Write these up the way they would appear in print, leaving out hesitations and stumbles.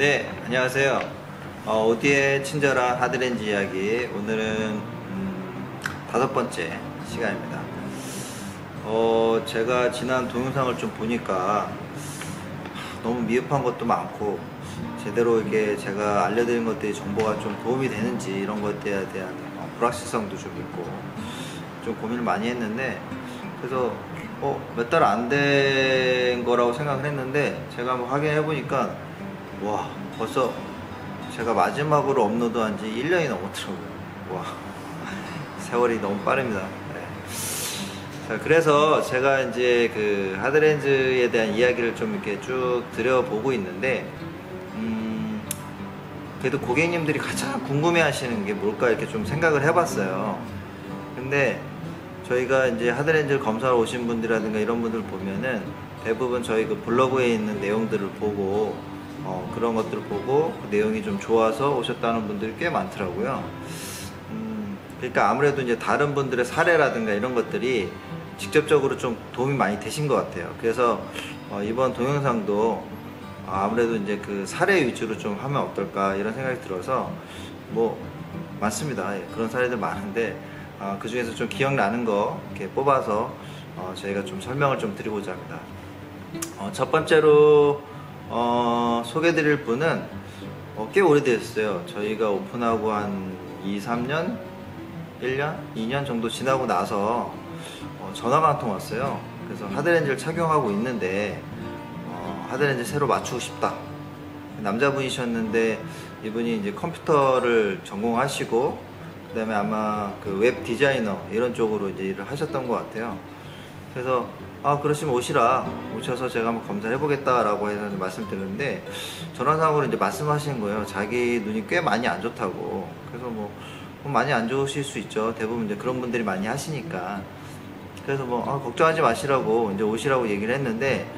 네, 안녕하세요. 오디의 친절한 하드렌즈 이야기. 오늘은 5번째 시간입니다. 제가 지난 동영상을 좀 보니까 너무 미흡한 것도 많고 제대로 이게 제가 알려드린 것들이 정보가 좀 도움이 되는지 이런 것들에 대한 불확실성도 좀 있고 좀 고민을 많이 했는데, 그래서 몇 달 안 된 거라고 생각을 했는데 제가 한번 확인해 보니까 와, 벌써 제가 마지막으로 업로드한 지 1년이 넘었더라고요. 와, 세월이 너무 빠릅니다. 네. 자, 그래서 제가 이제 그 하드렌즈에 대한 이야기를 좀 이렇게 쭉 드려보고 있는데, 그래도 고객님들이 가장 궁금해 하시는 게 뭘까 이렇게 좀 생각을 해봤어요. 근데 저희가 이제 하드렌즈를 검사하러 오신 분들이라든가 이런 분들 보면은 대부분 저희 그 블로그에 있는 내용들을 보고 그런 것들을 보고 그 내용이 좀 좋아서 오셨다는 분들이 꽤 많더라고요. 그러니까 아무래도 이제 다른 분들의 사례라든가 이런 것들이 직접적으로 좀 도움이 많이 되신 것 같아요. 그래서 이번 동영상도 아무래도 이제 그 사례 위주로 좀 하면 어떨까 이런 생각이 들어서 뭐 많습니다. 예, 그런 사례들 많은데 그 중에서 좀 기억나는 거 이렇게 뽑아서 저희가 좀 설명을 좀 드리고자 합니다. 첫 번째로 소개드릴 분은 꽤 오래됐어요. 저희가 오픈하고 한 2, 3년, 1년, 2년 정도 지나고 나서 전화가 한 통 왔어요. 그래서 하드렌즈를 착용하고 있는데 하드렌즈 새로 맞추고 싶다. 남자분이셨는데 이분이 이제 컴퓨터를 전공하시고 그 다음에 아마 그 웹 디자이너 이런 쪽으로 이제 일을 하셨던 것 같아요. 그래서 그러시면 오셔서 제가 한번 검사를 해보겠다라고 해서 말씀드렸는데, 전화상으로 이제 말씀하시는 거예요. 자기 눈이 꽤 많이 안 좋다고. 그래서 뭐 많이 안 좋으실 수 있죠. 대부분 이제 그런 분들이 많이 하시니까. 그래서 걱정하지 마시라고 이제 오시라고 얘기를 했는데,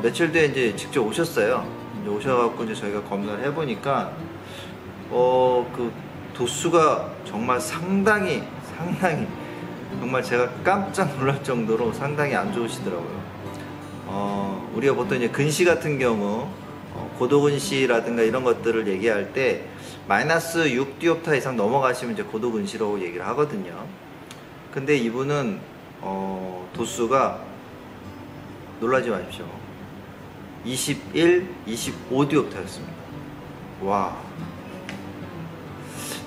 며칠 뒤에 이제 직접 오셨어요. 이제 오셔갖고 이제 저희가 검사를 해보니까 그 도수가 정말 상당히 정말 제가 깜짝 놀랄 정도로 상당히 안 좋으시더라고요. 우리가 보통 이제 근시 같은 경우 고도근시라든가 이런 것들을 얘기할 때 마이너스 6디옵타 이상 넘어가시면 이제 고도근시라고 얘기를 하거든요. 근데 이분은 도수가 놀라지 마십시오. 21, 25디옵타였습니다. 와.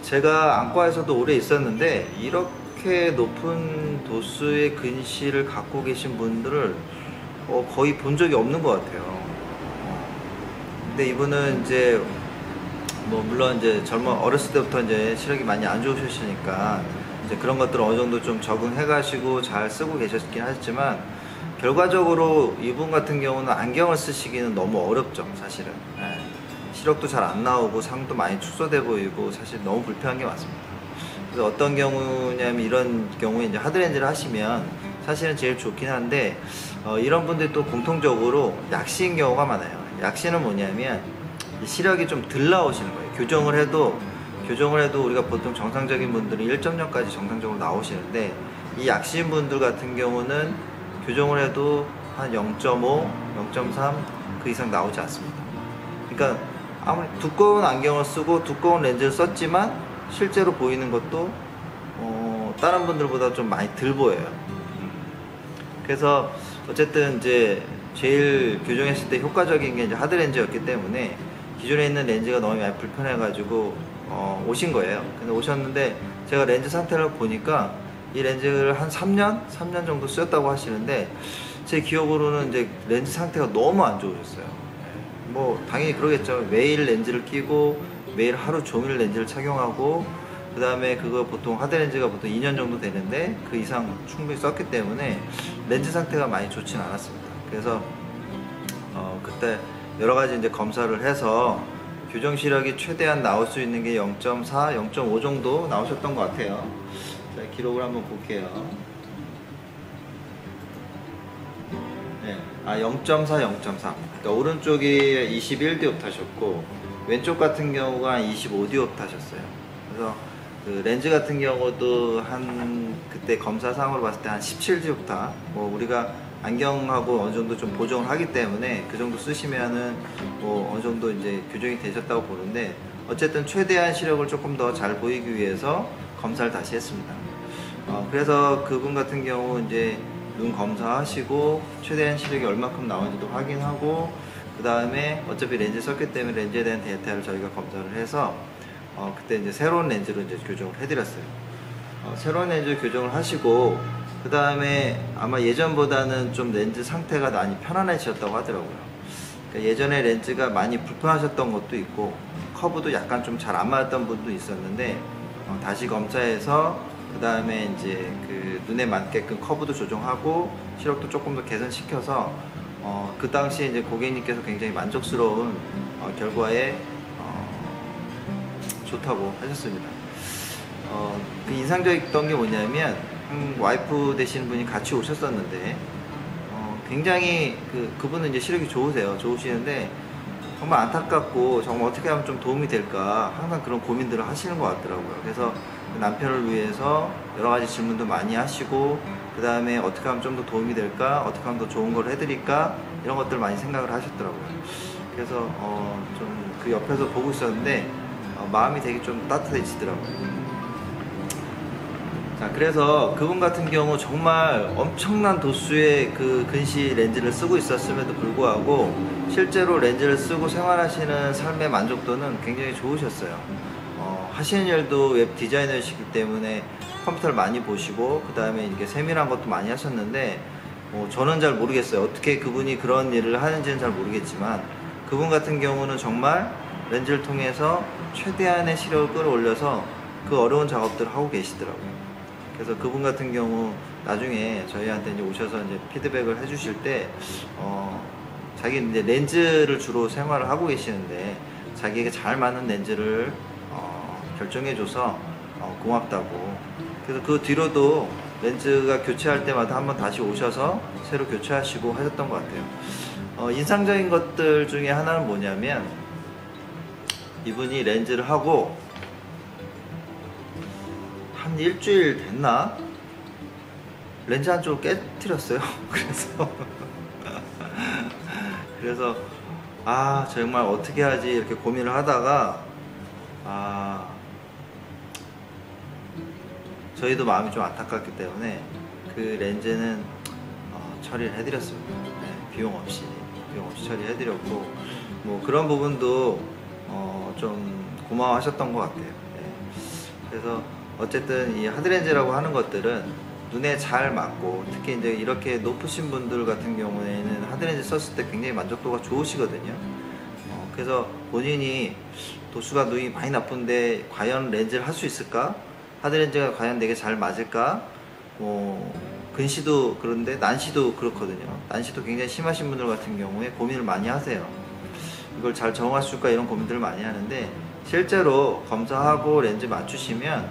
제가 안과에서도 오래 있었는데 이렇게 높은 도수의 근시를 갖고 계신 분들을 거의 본 적이 없는 것 같아요. 근데 이분은 이제 물론 이제 어렸을 때부터 이제 시력이 많이 안 좋으셨으니까 이제 그런 것들을 어느 정도 좀 적응해 가시고 잘 쓰고 계셨긴 하지만, 결과적으로 이분 같은 경우는 안경을 쓰시기는 너무 어렵죠, 사실은. 네. 시력도 잘 안 나오고 상도 많이 축소돼 보이고 사실 너무 불편한 게 많습니다. 그래서 어떤 경우냐면 이런 경우에 이제 하드렌즈를 하시면 사실은 제일 좋긴 한데 이런 분들이 또 공통적으로 약시인 경우가 많아요. 약시는 뭐냐면 시력이 좀 덜 나오시는 거예요. 교정을 해도 우리가 보통 정상적인 분들은 1.0까지 정상적으로 나오시는데, 이 약시인 분들 같은 경우는 교정을 해도 한 0.5, 0.3 그 이상 나오지 않습니다. 그러니까 아무리 두꺼운 안경을 쓰고 두꺼운 렌즈를 썼지만 실제로 보이는 것도 다른 분들보다 좀 많이 덜 보여요. 그래서 어쨌든 이제 제일 교정했을 때 효과적인 게 이제 하드렌즈였기 때문에 기존에 있는 렌즈가 너무 많이 불편해가지고 오신 거예요. 근데 오셨는데 제가 렌즈 상태를 보니까 이 렌즈를 한 3년 정도 쓰였다고 하시는데, 제 기억으로는 이제 렌즈 상태가 너무 안 좋으셨어요. 당연히 그러겠죠. 매일 렌즈를 끼고 매일 하루 종일 렌즈를 착용하고 그 다음에 그거 보통 하드렌즈가 보통 2년 정도 되는데 그 이상 충분히 썼기 때문에 렌즈 상태가 많이 좋진 않았습니다. 그래서 그때 여러 가지 이제 검사를 해서 교정 시력이 최대한 나올 수 있는 게 0.4, 0.5 정도 나오셨던 것 같아요. 자, 기록을 한번 볼게요. 네. 0.4, 0.3. 그러니까 오른쪽이 21디옵타셨고 왼쪽 같은 경우가 25디옵타셨어요. 그래서 그 렌즈 같은 경우도 그때 검사상으로 봤을 때 한 17디옵타. 우리가 안경하고 어느 정도 좀 보정을 하기 때문에 그 정도 쓰시면은 뭐 어느 정도 이제 교정이 되셨다고 보는데, 어쨌든 최대한 시력을 조금 더 잘 보이기 위해서 검사를 다시 했습니다. 그래서 그분 같은 경우 이제 눈 검사하시고 최대한 시력이 얼마큼 나오는지도 확인하고, 그 다음에 어차피 렌즈 썼기 때문에 렌즈에 대한 데이터를 저희가 검사를 해서 그때 이제 새로운 렌즈로 이제 교정을 해드렸어요. 새로운 렌즈 교정을 하시고, 그 다음에 아마 예전보다는 좀 렌즈 상태가 많이 편안해지셨다고 하더라고요. 그러니까 예전에 렌즈가 많이 불편하셨던 것도 있고 커브도 약간 좀 잘 안 맞았던 분도 있었는데, 다시 검사해서 그 다음에 이제 그 눈에 맞게끔 커브도 조정하고 시력도 조금 더 개선시켜서 그 당시에 이제 고객님께서 굉장히 만족스러운 결과에 좋다고 하셨습니다. 그 인상적이었던 게 뭐냐면, 와이프 되시는 분이 같이 오셨었는데 굉장히 그분은 이제 시력이 좋으시는데 정말 안타깝고 정말 어떻게 하면 좀 도움이 될까 항상 그런 고민들을 하시는 것 같더라고요. 그래서 남편을 위해서 여러 가지 질문도 많이 하시고, 그 다음에 어떻게 하면 좀 더 도움이 될까, 어떻게 하면 더 좋은 걸 해드릴까, 이런 것들 많이 생각을 하셨더라고요. 그래서 좀 그 옆에서 보고 있었는데 마음이 되게 좀 따뜻해지더라고요. 자, 그래서 그분 같은 경우 정말 엄청난 도수의 그 근시 렌즈를 쓰고 있었음에도 불구하고 실제로 렌즈를 쓰고 생활하시는 삶의 만족도는 굉장히 좋으셨어요. 하시는 일도 웹 디자이너이시기 때문에 컴퓨터를 많이 보시고 그 다음에 이렇게 세밀한 것도 많이 하셨는데, 저는 잘 모르겠어요. 어떻게 그분이 그런 일을 하는지는 잘 모르겠지만 그분 같은 경우는 정말 렌즈를 통해서 최대한의 시력을 끌어올려서 그 어려운 작업들을 하고 계시더라고요. 그래서 그분 같은 경우 나중에 저희한테 이제 오셔서 이제 피드백을 해주실 때, 자기 이제 렌즈를 주로 생활을 하고 계시는데 자기에게 잘 맞는 렌즈를 결정해줘서 고맙다고. 그래서 그 뒤로도 렌즈가 교체할 때마다 한번 다시 오셔서 새로 교체하시고 하셨던 것 같아요. 인상적인 것들 중에 하나는 뭐냐면, 이분이 렌즈를 하고 한 일주일 됐나? 렌즈 한쪽을 깨뜨렸어요. 그래서 정말 어떻게 하지 이렇게 고민을 하다가 저희도 마음이 좀 안타깝기 때문에 그 렌즈는 처리를 해드렸습니다. 네, 비용 없이 처리해드렸고, 뭐 그런 부분도 좀 고마워하셨던 것 같아요. 네. 그래서 어쨌든 이 하드렌즈라고 하는 것들은 눈에 잘 맞고, 특히 이제 이렇게 높으신 분들 같은 경우에는 하드렌즈 썼을 때 굉장히 만족도가 좋으시거든요. 그래서 본인이 도수가 눈이 많이 나쁜데 과연 렌즈를 할 수 있을까? 하드렌즈가 과연 내게 잘 맞을까? 근시도 그런데 난시도 그렇거든요. 난시도 굉장히 심하신 분들 같은 경우에 고민을 많이 하세요. 이걸 잘 정할 수 있을까, 이런 고민들을 많이 하는데, 실제로 검사하고 렌즈 맞추시면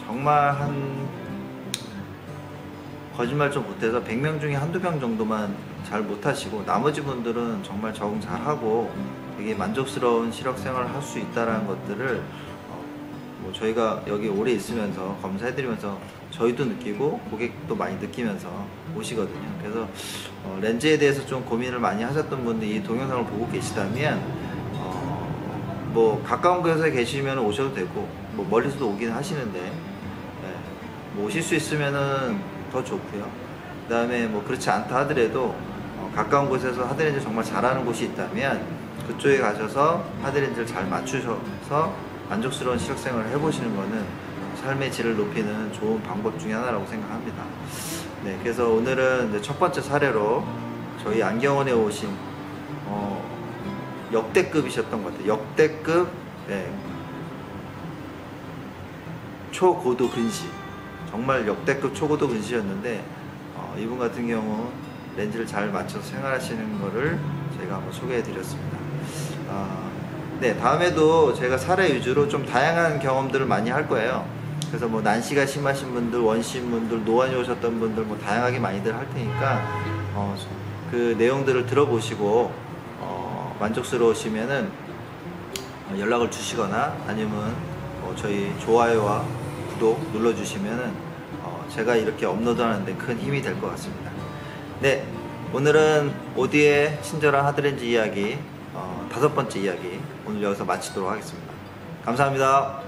정말 거짓말 좀 못해서 100명 중에 한두 명 정도만 잘 못하시고 나머지 분들은 정말 적응 잘하고 되게 만족스러운 시력 생활을 할 수 있다는 것들을 뭐 저희가 여기 오래 있으면서 검사해드리면서 저희도 느끼고 고객도 많이 느끼면서 오시거든요. 그래서 렌즈에 대해서 좀 고민을 많이 하셨던 분들이 이 동영상을 보고 계시다면 뭐 가까운 곳에 계시면 오셔도 되고, 뭐 멀리서도 오긴 하시는데 뭐 오실 수 있으면은 더 좋고요. 그 다음에 뭐 그렇지 않다 하더라도 가까운 곳에서 하드렌즈 정말 잘하는 곳이 있다면 그쪽에 가셔서 하드렌즈를 잘 맞추셔서 만족스러운 시력생활을 해보시는 거는 삶의 질을 높이는 좋은 방법 중에 하나라고 생각합니다. 네, 그래서 오늘은 이제 첫 번째 사례로 저희 안경원에 오신 역대급이셨던 것 같아요. 역대급, 네, 초고도 근시, 정말 역대급 초고도 근시였는데 이분 같은 경우 렌즈를 잘 맞춰서 생활하시는 거를 제가 한번 소개해 드렸습니다. 네, 다음에도 제가 사례 위주로 좀 다양한 경험들을 많이 할 거예요. 그래서 뭐 난시가 심하신 분들, 원심 분들, 노안이 오셨던 분들 뭐 다양하게 많이들 할 테니까 그 내용들을 들어보시고 만족스러우시면은 연락을 주시거나 아니면 저희 좋아요와 구독 눌러주시면은 제가 이렇게 업로드하는데 큰 힘이 될 것 같습니다. 네, 오늘은 오디의 친절한 하드렌즈 이야기 5번째 이야기 오늘 여기서 마치도록 하겠습니다. 감사합니다.